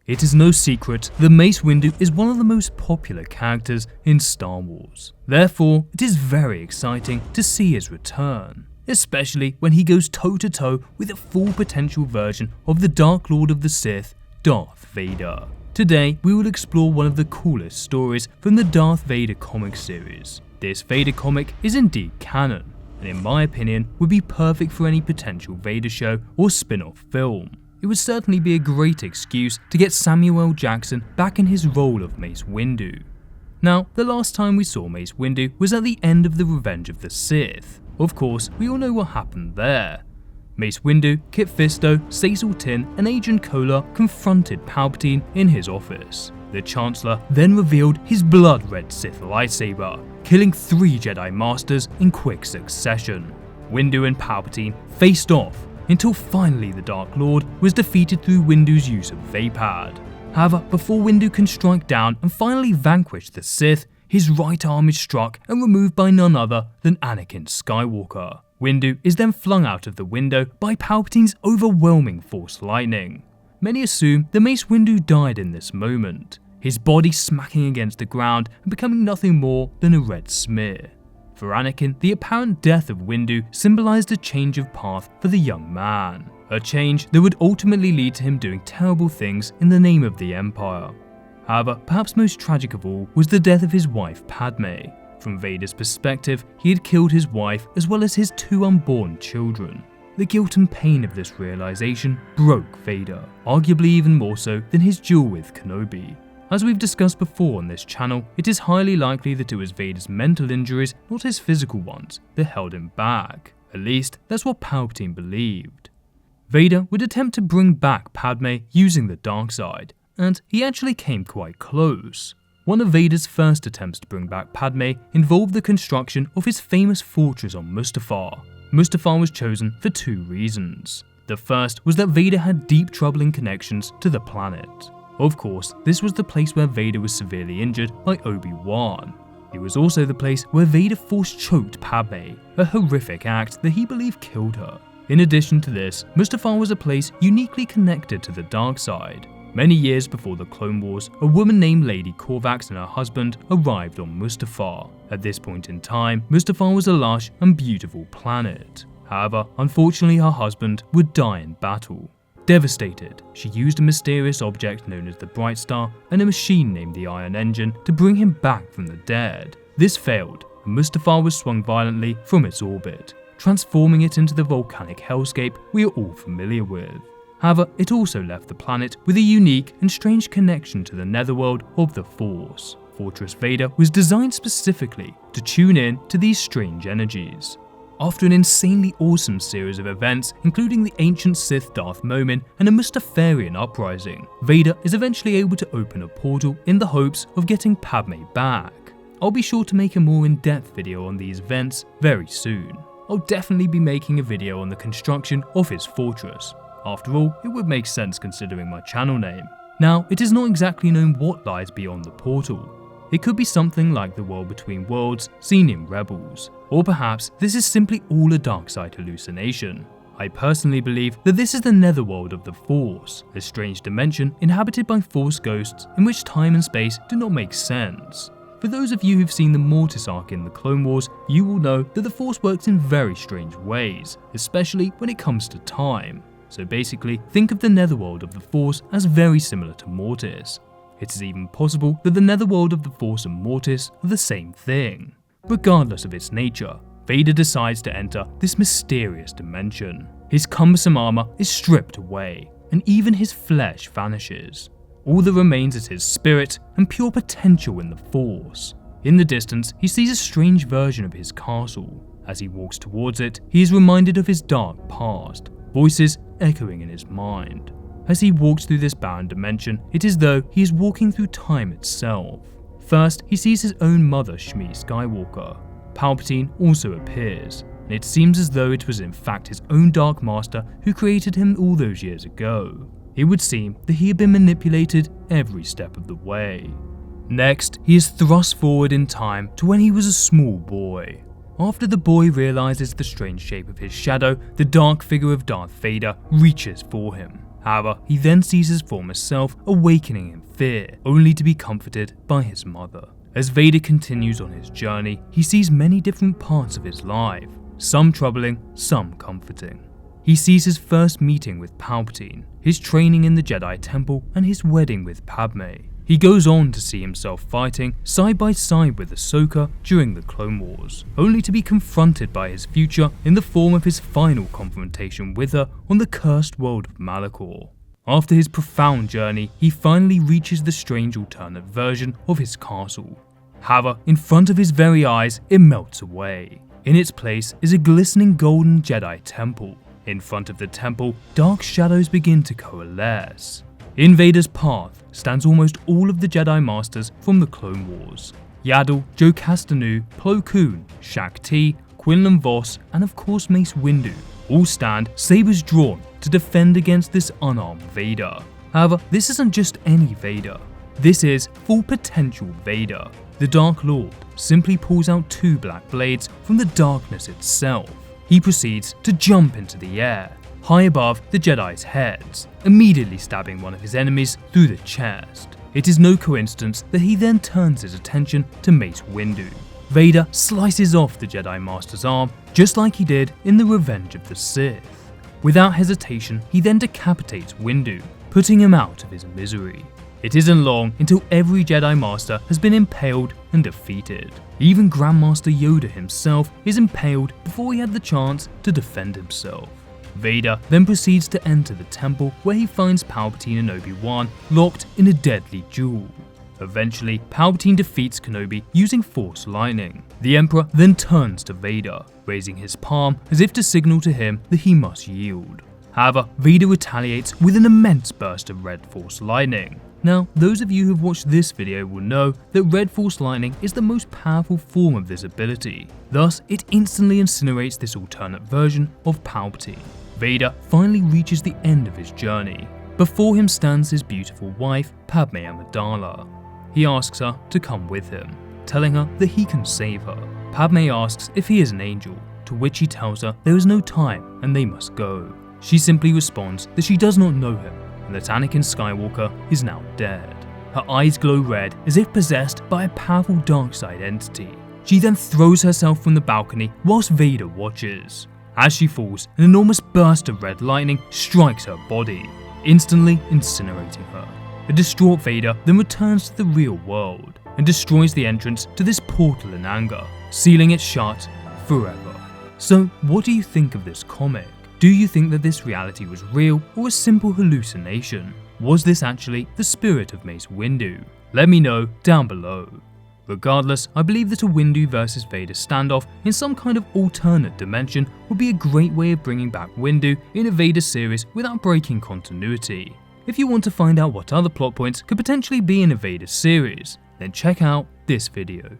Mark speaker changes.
Speaker 1: It is no secret that Mace Windu is one of the most popular characters in Star Wars. Therefore, it is very exciting to see his return, especially when he goes toe-to-toe with a full potential version of the Dark Lord of the Sith, Darth Vader. Today, we will explore one of the coolest stories from the Darth Vader comic series. This Vader comic is indeed canon, and in my opinion would be perfect for any potential Vader show or spin-off film. It would certainly be a great excuse to get Samuel L. Jackson back in his role of Mace Windu. Now, the last time we saw Mace Windu was at the end of the Revenge of the Sith. Of course, we all know what happened there. Mace Windu, Kit Fisto, Saesii, Tiin, and Agent Kolar confronted Palpatine in his office. The Chancellor then revealed his blood-red Sith lightsaber, killing 3 Jedi Masters in quick succession. Windu and Palpatine faced off until finally the Dark Lord was defeated through Windu's use of Vaapad. However, before Windu can strike down and finally vanquish the Sith, his right arm is struck and removed by none other than Anakin Skywalker. Windu is then flung out of the window by Palpatine's overwhelming force lightning. Many assume that Mace Windu died in this moment, his body smacking against the ground and becoming nothing more than a red smear. For Anakin, the apparent death of Windu symbolized a change of path for the young man, a change that would ultimately lead to him doing terrible things in the name of the Empire. However, perhaps most tragic of all was the death of his wife Padme. From Vader's perspective, he had killed his wife as well as his 2 unborn children. The guilt and pain of this realization broke Vader, arguably even more so than his duel with Kenobi. As we've discussed before on this channel, it is highly likely that it was Vader's mental injuries, not his physical ones, that held him back. At least, that's what Palpatine believed. Vader would attempt to bring back Padme using the dark side, and he actually came quite close. One of Vader's first attempts to bring back Padme involved the construction of his famous fortress on Mustafar. Mustafar was chosen for 2 reasons. The first was that Vader had deep troubling connections to the planet. Of course, this was the place where Vader was severely injured by Obi-Wan. It was also the place where Vader force-choked Padme, a horrific act that he believed killed her. In addition to this, Mustafar was a place uniquely connected to the dark side. Many years before the Clone Wars, a woman named Lady Corvax and her husband arrived on Mustafar. At this point in time, Mustafar was a lush and beautiful planet. However, unfortunately her husband would die in battle. Devastated, she used a mysterious object known as the Bright Star and a machine named the Iron Engine to bring him back from the dead. This failed, and Mustafar was swung violently from its orbit, transforming it into the volcanic hellscape we are all familiar with. However, it also left the planet with a unique and strange connection to the netherworld of the Force. Fortress Vader was designed specifically to tune in to these strange energies. After an insanely awesome series of events, including the ancient Sith Darth moment and a Mustafarian uprising, Vader is eventually able to open a portal in the hopes of getting Padme back. I'll be sure to make a more in-depth video on these events very soon. I'll definitely be making a video on the construction of his fortress. After all, it would make sense considering my channel name. Now, it is not exactly known what lies beyond the portal. It could be something like the world between worlds seen in Rebels, or perhaps this is simply all a dark side hallucination. I personally believe that this is the netherworld of the Force, a strange dimension inhabited by Force ghosts in which time and space do not make sense. For those of you who've seen the Mortis arc in the Clone Wars, you will know that the Force works in very strange ways, especially when it comes to time. So basically, think of the netherworld of the Force as very similar to Mortis. It is even possible that the netherworld of the Force and Mortis are the same thing. Regardless of its nature, Vader decides to enter this mysterious dimension. His cumbersome armor is stripped away, and even his flesh vanishes. All that remains is his spirit and pure potential in the Force. In the distance, he sees a strange version of his castle. As he walks towards it, he is reminded of his dark past, voices echoing in his mind. As he walks through this barren dimension, it is as though he is walking through time itself. First, he sees his own mother, Shmi Skywalker. Palpatine also appears, and it seems as though it was in fact his own Dark Master who created him all those years ago. It would seem that he had been manipulated every step of the way. Next, he is thrust forward in time to when he was a small boy. After the boy realizes the strange shape of his shadow, the dark figure of Darth Vader reaches for him. However, he then sees his former self awakening in fear, only to be comforted by his mother. As Vader continues on his journey, he sees many different parts of his life, some troubling, some comforting. He sees his first meeting with Palpatine, his training in the Jedi Temple, and his wedding with Padme. He goes on to see himself fighting side by side with Ahsoka during the Clone Wars, only to be confronted by his future in the form of his final confrontation with her on the cursed world of Malachor. After his profound journey, he finally reaches the strange alternate version of his castle. However, in front of his very eyes, it melts away. In its place is a glistening golden Jedi temple. In front of the temple, dark shadows begin to coalesce. In Vader's path stands almost all of the Jedi Masters from the Clone Wars. Yaddle, Joe Castanu, Plo Koon, Shak Ti, Quinlan Vos, and of course Mace Windu all stand sabers drawn to defend against this unarmed Vader. However, this isn't just any Vader. This is full potential Vader. The Dark Lord simply pulls out 2 black blades from the darkness itself. He proceeds to jump into the air, high above the Jedi's heads, immediately stabbing one of his enemies through the chest. It is no coincidence that he then turns his attention to Mace Windu. Vader slices off the Jedi Master's arm, just like he did in the Revenge of the Sith. Without hesitation, he then decapitates Windu, putting him out of his misery. It isn't long until every Jedi Master has been impaled and defeated. Even Grandmaster Yoda himself is impaled before he had the chance to defend himself. Vader then proceeds to enter the temple where he finds Palpatine and Obi-Wan locked in a deadly duel. Eventually, Palpatine defeats Kenobi using Force Lightning. The Emperor then turns to Vader, raising his palm as if to signal to him that he must yield. However, Vader retaliates with an immense burst of Red Force Lightning. Now, those of you who have watched this video will know that Red Force Lightning is the most powerful form of this ability. Thus, it instantly incinerates this alternate version of Palpatine. Vader finally reaches the end of his journey. Before him stands his beautiful wife, Padme Amidala. He asks her to come with him, telling her that he can save her. Padme asks if he is an angel, to which he tells her there is no time and they must go. She simply responds that she does not know him, and that Anakin Skywalker is now dead. Her eyes glow red as if possessed by a powerful dark side entity. She then throws herself from the balcony whilst Vader watches. As she falls, an enormous burst of red lightning strikes her body, instantly incinerating her. A distraught Vader then returns to the real world and destroys the entrance to this portal in anger, sealing it shut forever. So what do you think of this comic? Do you think that this reality was real or a simple hallucination? Was this actually the spirit of Mace Windu? Let me know down below. Regardless, I believe that a Windu versus Vader standoff in some kind of alternate dimension would be a great way of bringing back Windu in a Vader series without breaking continuity. If you want to find out what other plot points could potentially be in a Vader series, then check out this video.